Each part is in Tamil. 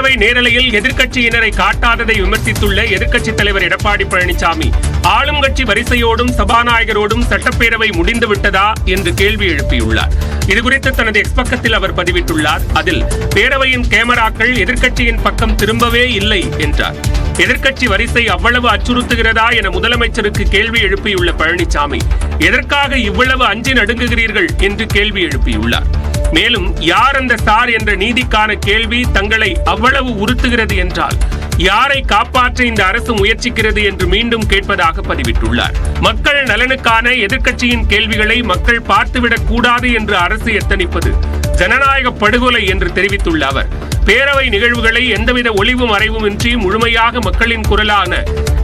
பேரவை நேரலையில் எதிர்க்கட்சியினரை காட்டாததை விமர்சித்துள்ள எதிர்க்கட்சித் தலைவர் எடப்பாடி பழனிசாமி ஆளும் கட்சி வரிசையோடும் சபாநாயகரோடும் சட்டப்பேரவை முடிந்துவிட்டதா என்று கேள்வி எழுப்பியுள்ளார். இதுகுறித்து தனது எக்ஸ் பக்கத்தில் அவர் பதிவிட்டுள்ளார். அதில் பேரவையின் கேமராக்கள் எதிர்க்கட்சியின் பக்கம் திரும்பவே இல்லை என்றார். எதிர்க்கட்சி வரிசை அவ்வளவு அச்சுறுத்துகிறதா என முதலமைச்சருக்கு கேள்வி எழுப்பியுள்ள பழனிசாமி எதற்காக இவ்வளவு அஞ்சி நடுங்குகிறீர்கள் என்று கேள்வி எழுப்பியுள்ளார். மேலும் யார் அந்த சார் என்ற நீதிக்கான கேள்வி தங்களை அவ்வளவு உறுத்துகிறது என்றால் யாரை காப்பாற்ற இந்த அரசு முயற்சிக்கிறது என்று மீண்டும் கேட்பதாக பதிவிட்டுள்ளார். மக்கள் நலனுக்கான எதிர்க்கட்சியின் கேள்விகளை மக்கள் பார்த்துவிடக் கூடாது என்று அரசு எத்தனிப்பது ஜனநாயக படுகொலை என்று தெரிவித்துள்ள அவர் பேரவை நிகழ்வுகளை எந்தவித ஒளிவு மறைவுமின்றி முழுமையாக மக்களின் குரலான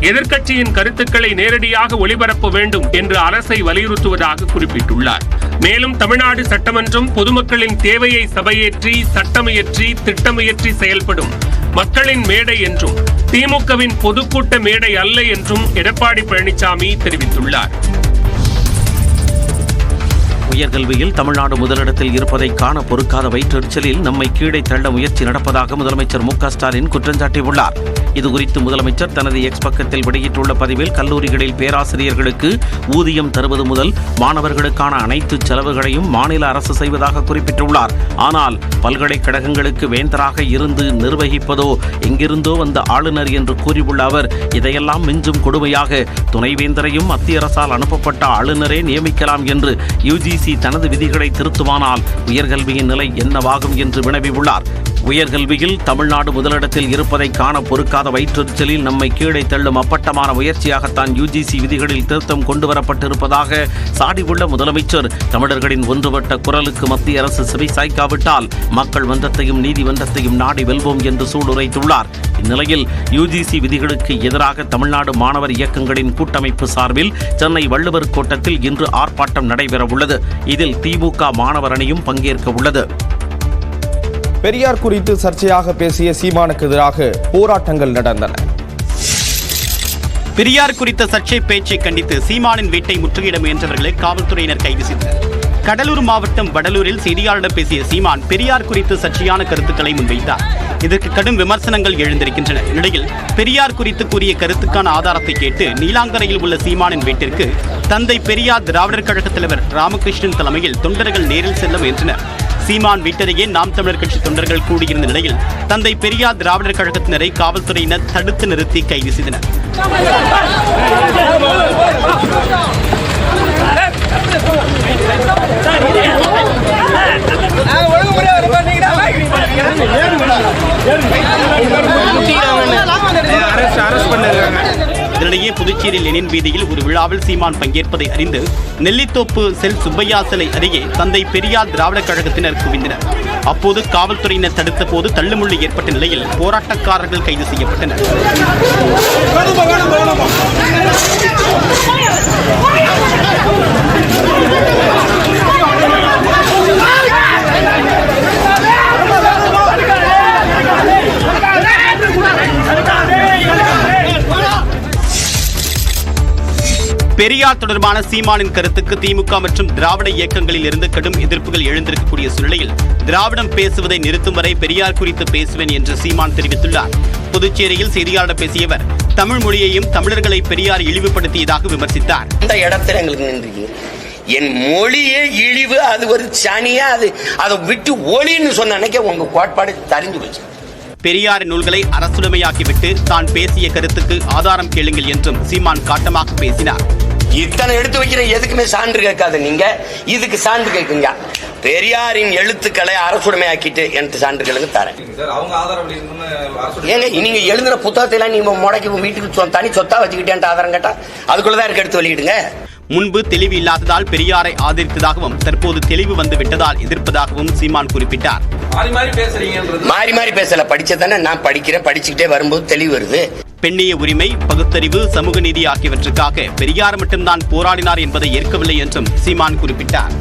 எதிர்க்கட்சியின் கருத்துக்களை நேரடியாக ஒளிபரப்ப வேண்டும் என்று அரசை வலியுறுத்துவதாக குறிப்பிட்டுள்ளார். மேலும் தமிழ்நாடு சட்டமன்றம் பொதுமக்களின் தேவையை சபையேற்றி சட்டமியற்றி திட்டமியற்றி செயல்படும் மக்களின் மேடை என்றும் திமுகவின் பொதுக்கூட்ட மேடை அல்ல என்றும் எடப்பாடி பழனிசாமி தெரிவித்துள்ளார். உயர்கல்வியில் தமிழ்நாடு முதலிடத்தில் இருப்பதை காண பொறுக்காத வயிற்றெரிச்சலில் நம்மை கீழே தள்ள முயற்சி நடப்பதாக முதலமைச்சர் மு க ஸ்டாலின் குற்றம் சாட்டியுள்ளார். இதுகுறித்து முதலமைச்சர் தனது எக்ஸ் பக்கத்தில் வெளியிட்டுள்ள பதிவில் கல்லூரிகளில் பேராசிரியர்களுக்கு ஊதியம் தருவது முதல் மாணவர்களுக்கான அனைத்து செலவுகளையும் மாநில அரசு செய்வதாக குறிப்பிட்டுள்ளார். ஆனால் பல்கலைக்கழகங்களுக்கு வேந்தராக இருந்து நிர்வகிப்பதோ எங்கிருந்தோ வந்த ஆளுநர் என்று கூறியுள்ள அவர் இதையெல்லாம் மிஞ்சும் கொடுமையாக துணைவேந்தரையும் மத்திய அரசால் அனுப்பப்பட்ட ஆளுநரே நியமிக்கலாம் என்று UGC தனது விதிகளை திருத்துமானால் உயர்கல்வியின் நிலை என்னவாகும் என்று வினவியுள்ளார். உயர்கல்வியில் தமிழ்நாடு முதலிடத்தில் இருப்பதை காண பொறுக்காத வயிற்றெரிச்சலில் நம்மை கீழே தள்ளும் அப்பட்டமான முயற்சியாகத்தான் UGC விதிகளில் திருத்தம் கொண்டுவரப்பட்டிருப்பதாக சாடியுள்ள முதலமைச்சர் தமிழர்களின் ஒன்றுபட்ட குரலுக்கு மத்திய அரசு செவி சாய்க்காவிட்டால் மக்கள் மன்றத்தையும் நீதிமன்றத்தையும் நாடி வெல்வோம் என்று சூளுரைத்துள்ளார். இந்நிலையில் UGC விதிகளுக்கு எதிராக தமிழ்நாடு மாணவர் இயக்கங்களின் கூட்டமைப்பு சார்பில் சென்னை வள்ளுவர் கோட்டத்தில் இன்று ஆர்ப்பாட்டம் நடைபெறவுள்ளது. இதில் திமுக மாணவர் அணியும் பங்கேற்க உள்ளது. பெரியார் குறித்து சர்ச்சையாக பேசிய சீமானுக்கு எதிராக போராட்டங்கள் நடந்தன. பெரியார் குறித்த சர்ச்சை பேச்சை கண்டித்து சீமானின் வீட்டை முற்றுகையிட முயன்றவர்களை காவல்துறையினர் கைது செய்தனர். கடலூர் மாவட்டம் வடலூரில் செய்தியாளரிடம் பேசிய சீமான் பெரியார் குறித்து சர்ச்சையான கருத்துக்களை முன்வைத்தார். இதற்கு கடும் விமர்சனங்கள் எழுந்திருக்கின்றன. இந்நிலையில் பெரியார் குறித்து கூறிய கருத்துக்கான ஆதாரத்தை கேட்டு நீலாங்கரையில் உள்ள சீமானின் வீட்டிற்கு தந்தை பெரியார் திராவிடர் கழக தலைவர் ராமகிருஷ்ணன் தலைமையில் தொண்டர்கள் நேரில் செல்ல முயன்றனர். சீமான் வீட்டருகே நாம் தமிழர் கட்சி தொண்டர்கள் கூடியிருந்த நிலையில் தந்தை பெரியார் திராவிடர் கழகத்தினரை காவல்துறையினர் தடுத்து நிறுத்தி கைது செய்தனர். இதனிடையே புதுச்சேரி லெனின் வீதியில் ஒரு விழாவில் சீமான் பங்கேற்பதை அறிந்து நெல்லித்தோப்பு செல் சுப்பையா சிலை அருகே தந்தை பெரியார் திராவிடர் கழகத்தினர் குவிந்தனர். அப்போது காவல்துறையினர் தடுத்த போது தள்ளுமுள்ளு ஏற்பட்ட நிலையில் போராட்டக்காரர்கள் கைது செய்யப்பட்டனர். பெரியார் தொடர்பான சீமானின் கருத்துக்கு திமுக மற்றும் திராவிட இயக்கங்களில் இருந்து கடும் எதிர்ப்புகள் எழுந்திருக்கக்கூடிய சூழ்நிலையில் திராவிடம் பேசுவதை நிறுத்தும் வரை பெரியார் குறித்து பேசுவேன் என்று சீமான் தெரிவித்துள்ளார். புதுச்சேரியில் செய்தியாளர் பேசியவர் தமிழ் மொழியையும் தமிழர்களை பெரியார் இழிவுபடுத்தியதாக விமர்சித்தார். இந்த இடத்துல எங்களுக்கு நின்று என் மொழியே இழிவு, அது ஒரு சனியா, அதை விட்டு ஒளின்னு சொன்ன அன்னைக்கு உங்க கோட்பாடு தெரிஞ்சு போச்சு. பெரியாரின் நூல்களை அரசுடைமையாக்கிவிட்டு தான் பேசிய கருத்துக்கு ஆதாரம் கேளுங்கள் என்றும் சீமான் காட்டமாக பேசினார். இத்தனை எடுத்து வைக்கிற எதுக்குமே சான்று கேட்காது, நீங்க இதுக்கு சான்று கேட்குங்க. பெரியாரின் எழுத்துக்களை அரசுடைமையாக்கிட்டு எனக்கு சான்றுகளுக்கு தரேன். ஏங்க நீங்க எழுதுற புத்தகத்தை நீங்க முடக்கி வீட்டுக்கு தனி சொத்தா வச்சுக்கிட்டேன் ஆதாரம் கேட்டா அதுக்குள்ளதான் இருக்கு, எடுத்து வெளியிடுங்க. முன்பு தெளிவு இல்லாததால் பெரியாரை ஆதரித்ததாகவும் தற்போது தெளிவு வந்து விட்டதால் எதிர்ப்பதாகவும் சீமான் குறிப்பிட்டார். மாறி மாறி பேசல, படிச்சதானே நான் படிக்கிறேன், படிச்சுக்கிட்டே வரும்போது தெளிவு வருது. பெண்ணிய உரிமை, பகுத்தறிவு, சமூக நீதி ஆகியவற்றுக்காக பெரியார் மட்டும்தான் போராடினார் என்பதை ஏற்கவில்லை என்றும் சீமான் குறிப்பிட்டார்.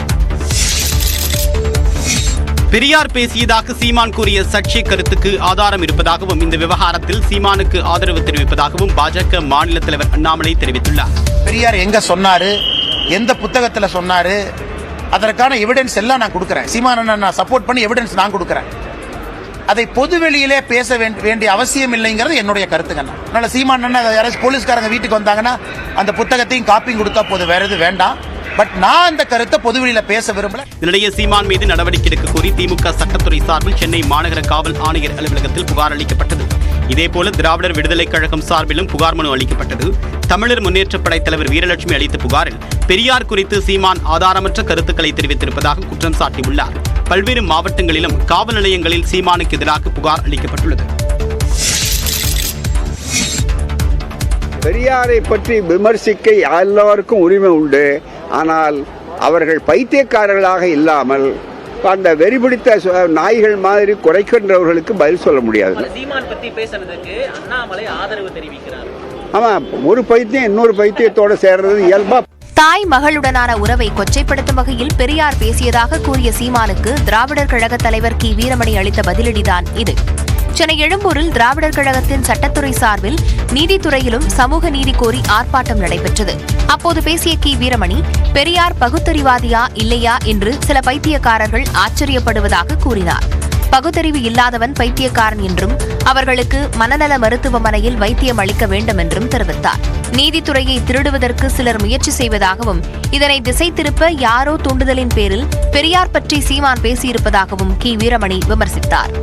பெரியார் பேசியதாக சீமான் கூறிய சர்ச்சை கருத்துக்கு ஆதாரம் இருப்பதாகவும் இந்த விவகாரத்தில் சீமானுக்கு ஆதரவு தெரிவிப்பதாகவும் பாஜக மாநில தலைவர் அண்ணாமலை தெரிவித்துள்ளார். பெரியார் எங்க சொன்னாரு, எந்த புத்தகத்துல சொன்னாரு, அதற்கான எவிடன்ஸ் எல்லாம் நான் கொடுக்கிறேன். சீமானை நான் சப்போர்ட் பண்ணி எவிடன்ஸ் நான் கொடுக்கிறேன். அதை பொதுவெளியிலே பேச வேண்டிய அவசியம் இல்லைங்கிறது என்னுடைய கருத்துங்க. அதனால சீமான் யாராச்சும் போலீஸ்காரங்க வீட்டுக்கு வந்தாங்கன்னா அந்த புத்தகத்தையும் காப்பியும் கொடுத்தா போதும், வேற எது வேண்டாம். பட் நான் அந்த கருத்தை பொதுவெளியில பேச விரும்பல. இதனிடையே சீமான் மீது நடவடிக்கை எடுக்க கோரி திமுக சட்டத்துறை சார்பில் சென்னை மாநகர காவல் ஆணையர் அலுவலகத்தில் புகார் அளிக்கப்பட்டது. இதேபோல திராவிடர் விடுதலைக் கழகம் சார்பிலும் புகார் மனு அளிக்கப்பட்டது. தமிழர் முன்னேற்றப் படை தலைவர் வீரலட்சுமி அளித்த புகாரில் பெரியார் குறித்து சீமான் ஆதாரமற்ற கருத்துக்களை தெரிவித்திருப்பதாக குற்றம் சாட்டியுள்ளார். பல்வேறு மாவட்டங்களிலும் காவல் நிலையங்களில் சீமானுக்கு எதிராக புகார் அளிக்கப்பட்டுள்ளது. பெரியாரை பற்றி விமர்சிக்க எல்லாருக்கும் உரிமை உண்டு. ஆனால் அவர்கள் பைத்தியக்காரர்களாக இல்லாமல் அந்த வெறிபிடித்த நாய்கள் மாதிரி குறைக்கின்றவர்களுக்கு பதில் சொல்ல முடியாது. சீமான் பத்தி பேசுறதுக்கு அண்ணாமலை ஆதரவு தெரிவிக்கிறார். ஆமா, ஒரு பைத்தியம் இன்னொரு பைத்தியத்தோட சேர்றது இயல்பா. தாய் மகளுடனான உறவை கொச்சைப்படுத்தும் வகையில் பெரியார் பேசியதாக கூறிய சீமானுக்கு திராவிடர் கழக தலைவர் கி வீரமணி அளித்த பதிலடிதான் இது. சென்னை எழும்பூரில் திராவிடர் கழகத்தின் சட்டத்துறை சார்பில் நீதித்துறையிலும் சமூக நீதி கோரி ஆர்ப்பாட்டம் நடைபெற்றது. அப்போது பேசிய கி வீரமணி, பெரியார் பகுத்தறிவாதியா இல்லையா என்று சில பைத்தியக்காரர்கள் ஆச்சரியப்படுவதாக கூறினார். பகுத்தறிவு இல்லாதவன் பைத்தியக்காரன் என்றும் அவர்களுக்கு மனநல மருத்துவமனையில் வைத்தியம் அளிக்க வேண்டும் என்றும் தெரிவித்தார். நீதித்துறையை திருடுவதற்கு சிலர் முயற்சி செய்வதாகவும் இதனை திசை திருப்ப யாரோ தூண்டுதலின் பேரில் பெரியார் பற்றி சீமான் பேசியிருப்பதாகவும் கி வீரமணி விமர்சித்தார்.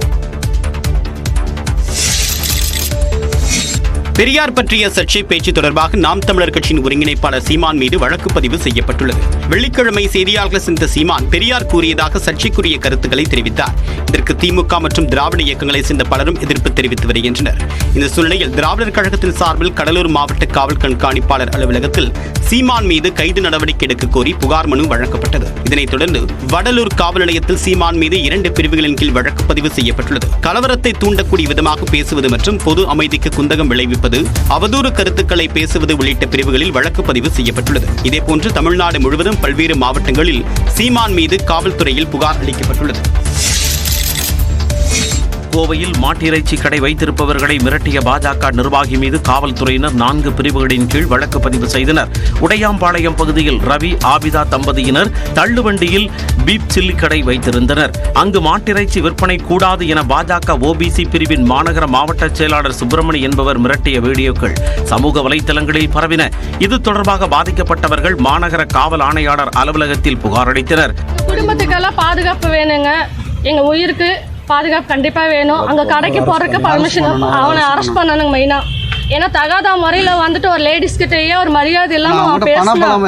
பெரியார் பற்றிய சர்ச்சை பேச்சு தொடர்பாக நாம் தமிழர் கட்சியின் ஒருங்கிணைப்பாளர் சீமான் மீது வழக்கு பதிவு செய்யப்பட்டுள்ளது. வெள்ளிக்கிழமை செய்தியாளர்கள் சந்தித்த சீமான் பெரியார் கூறியதாக சர்ச்சைக்குரிய கருத்துக்களை தெரிவித்தார். இதற்கு திமுக மற்றும் திராவிட இயக்கங்களை சேர்ந்த பலரும் எதிர்ப்பு தெரிவித்து வருகின்றனர். இந்த சூழ்நிலையில் திராவிடர் கழகத்தின் சார்பில் கடலூர் மாவட்ட காவல் கண்காணிப்பாளர் அலுவலகத்தில் சீமான் மீது கைது நடவடிக்கை எடுக்க கோரி புகார் மனு வழங்கப்பட்டது. இதனைத் தொடர்ந்து வடலூர் காவல் நிலையத்தில் சீமான் மீது 2 பிரிவுகளின் கீழ் வழக்கு பதிவு செய்யப்பட்டுள்ளது. கலவரத்தை தூண்டக்கூடிய விதமாக பேசுவது மற்றும் பொது அமைதிக்கு குந்தகம் விளைவிப்பது, அவதூறு கருத்துக்களை பேசுவது உள்ளிட்ட பிரிவுகளில் வழக்கு பதிவு செய்யப்பட்டுள்ளது. இதேபோன்று தமிழ்நாடு முழுவதும் பல்வேறு மாவட்டங்களில் சீமான் மீது காவல்துறையில் புகார் அளிக்கப்பட்டுள்ளது. கோவையில் மாட்டிறைச்சி கடை வைத்திருப்பவர்களை மிரட்டிய பாஜக நிர்வாகி மீது காவல்துறையினர் 4 பிரிவுகளின் கீழ் வழக்கு பதிவு செய்தனர். உடையாம்பாளையம் பகுதியில் ரவி ஆபிதா தம்பதியினர் தள்ளுவண்டியில் பீப் சில்லி கடை வைத்திருந்தனர். அங்கு மாட்டிறைச்சி விற்பனை கூடாது என பாஜக ஓபிசி பிரிவின் மாநகர மாவட்ட செயலாளர் சுப்பிரமணி என்பவர் மிரட்டிய வீடியோக்கள் சமூக வலைதளங்களில் பரவின. இது தொடர்பாக பாதிக்கப்பட்டவர்கள் மாநகர காவல் ஆணையாளர் அலுவலகத்தில் புகார் அளித்தனர். குடும்பத்துக்கெல்லாம் பாதுகாப்பு வேணுங்க, எங்க உயிருக்கு பாதுகாப்பு கண்டிப்பா வேணும். அங்க கடைக்கு போறதுக்கு பர்மிஷன் அவனை அரெஸ்ட் பண்ணணுங்க மெயினா. ஏன்னா தகாத முறையில வந்துட்டு ஒரு லேடிஸ் கிட்டயே ஒரு மரியாதை இல்லாம பேசலாம்.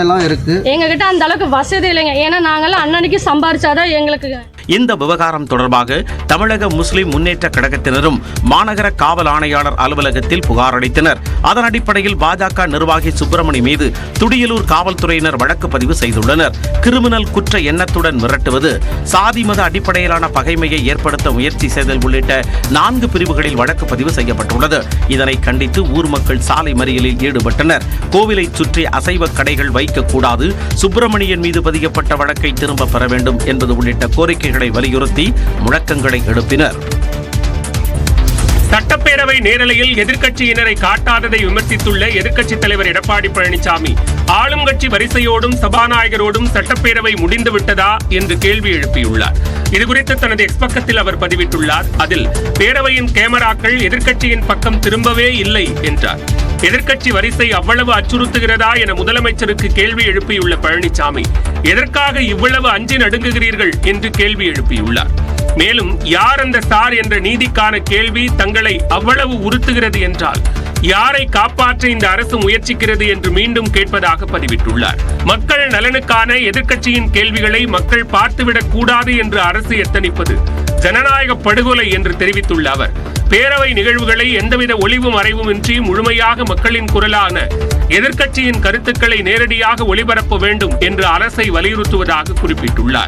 எங்க கிட்ட அந்த அளவுக்கு வசதி இல்லைங்க. ஏன்னா நாங்கெல்லாம் அன்னன்னைக்கு சம்பாரிச்சாதான் எங்களுக்கு. இந்த விவகாரம் தொடர்பாக தமிழக முஸ்லிம் முன்னேற்ற கழகத்தினரும் மாநகர காவல் ஆணையாளர் அலுவலகத்தில் புகார் அளித்தனர். அதன் அடிப்படையில் பாஜக நிர்வாகி சுப்பிரமணி மீது துடியலூர் காவல்துறையினர் வழக்கு பதிவு செய்துள்ளனர். கிரிமினல் குற்ற எண்ணத்துடன் மிரட்டுவது, சாதி மத அடிப்படையிலான பகைமையை ஏற்படுத்த முயற்சி செய்தல் உள்ளிட்ட 4 பிரிவுகளில் வழக்கு பதிவு செய்யப்பட்டுள்ளது. இதனை கண்டித்து ஊர் மக்கள் சாலை மறியலில் ஈடுபட்டனர். கோவிலை சுற்றி அசைவ கடைகள் வைக்கக்கூடாது, சுப்பிரமணியன் மீது பதியப்பட்ட வழக்கை திரும்ப பெற வேண்டும் என்பது உள்ளிட்ட கோரிக்கைகளை வலியுறுத்தி முழக்கங்களை எழுப்பினர். சட்டப்பேரவை நேரலையில் எதிர்க்கட்சியினரை காட்டாததை விமர்சித்துள்ள எதிர்க்கட்சித் தலைவர் எடப்பாடி பழனிசாமி, ஆளும் கட்சி வரிசையோடும் சபாநாயகரோடும் சட்டப்பேரவை முடிந்துவிட்டதா என்று கேள்வி எழுப்பியுள்ளார். இதுகுறித்து தனது எக்ஸ் பக்கத்தில் அவர் பதிவிட்டுள்ளார். அதில் பேரவையின் கேமராக்கள் எதிர்க்கட்சியின் பக்கம் திரும்பவே இல்லை என்றார். எதிர்க்கட்சி வரிசை அவ்வளவு அச்சுறுத்துகிறதா என முதலமைச்சருக்கு கேள்வி எழுப்பியுள்ள பழனிசாமி, எதற்காக இவ்வளவு அஞ்சி நடுங்குகிறீர்கள் என்று கேள்வி எழுப்பியுள்ளார். மேலும் யார் அந்த சார் என்ற நீதிக்கான கேள்வி தங்களை அவ்வளவு உறுத்துகிறது என்றால் யாரை காப்பாற்ற இந்த அரசு முயற்சிக்கிறது என்று மீண்டும் கேட்பதாக பதிவிட்டுள்ளார். மக்கள் நலனுக்கான எதிர்க்கட்சியின் கேள்விகளை மக்கள் பார்த்துவிடக் கூடாது என்று அரசு எத்தனிப்பது ஜனநாயக படுகொலை என்று தெரிவித்துள்ள அவர், பேரவை நிகழ்வுகளை எந்தவித ஒளிவு மறைவுமின்றி முழுமையாக மக்களின் குரலான எதிர்க்கட்சியின் கருத்துக்களை நேரடியாக ஒளிபரப்ப வேண்டும் என்று அரசை வலியுறுத்துவதாக குறிப்பிட்டுள்ளார்.